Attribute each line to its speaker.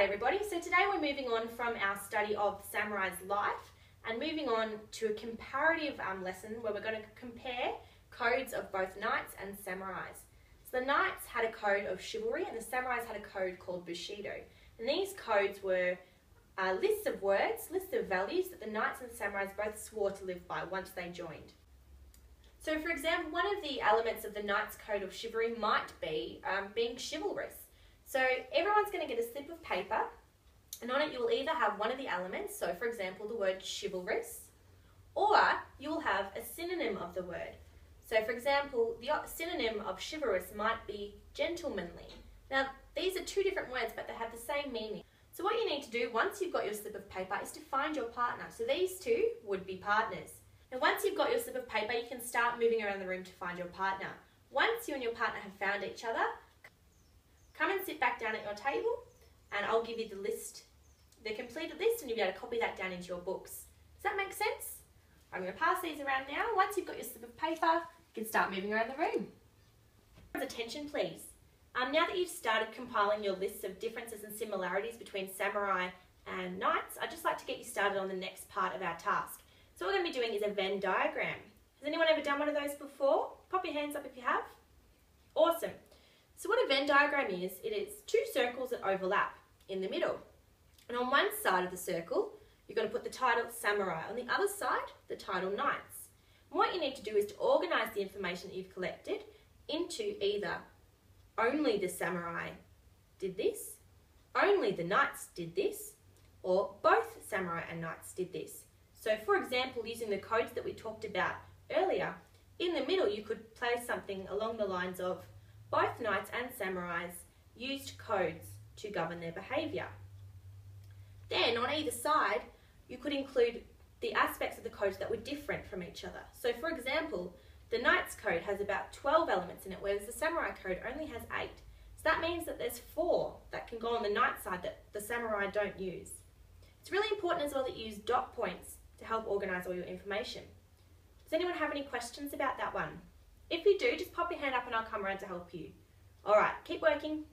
Speaker 1: everybody, so today we're moving on from our study of samurai's life and moving on to a comparative lesson where we're going to compare codes of both knights and samurais. So the knights had a code of chivalry and the samurais had a code called bushido. And these codes were lists of words, lists of values that the knights and the samurais both swore to live by once they joined. So for example, one of the elements of the knight's code of chivalry might be being chivalrous. So everyone's going to get a slip of paper and on it you will either have one of the elements, so for example the word chivalrous, or you will have a synonym of the word. So for example, the synonym of chivalrous might be gentlemanly. Now these are two different words but they have the same meaning. So what you need to do once you've got your slip of paper is to find your partner. So these two would be partners. And once you've got your slip of paper you can start moving around the room to find your partner. Once you and your partner have found each other, come and sit back down at your table and I'll give you the list, the completed list, and you'll be able to copy that down into your books. Does that make sense? I'm going to pass these around now. Once you've got your slip of paper, you can start moving around the room. Attention please. Now that you've started compiling your lists of differences and similarities between samurai and knights, I'd just like to get you started on the next part of our task. So what we're going to be doing is a Venn diagram. Has anyone ever done one of those before? Pop your hands up if you have. Awesome. So what a Venn diagram is, it is two circles that overlap in the middle. And on one side of the circle, you're going to put the title samurai. On the other side, the title knights. And what you need to do is to organise the information that you've collected into either only the samurai did this, only the knights did this, or both samurai and knights did this. So for example, using the codes that we talked about earlier, in the middle you could place something along the lines of both knights and samurais used codes to govern their behaviour. Then on either side, you could include the aspects of the codes that were different from each other. So for example, the knight's code has about 12 elements in it, whereas the samurai code only has 8. So that means that there's 4 that can go on the knight side that the samurai don't use. It's really important as well that you use dot points to help organise all your information. Does anyone have any questions about that one? If you do, just pop your hand up and I'll come around to help you. Alright, keep working.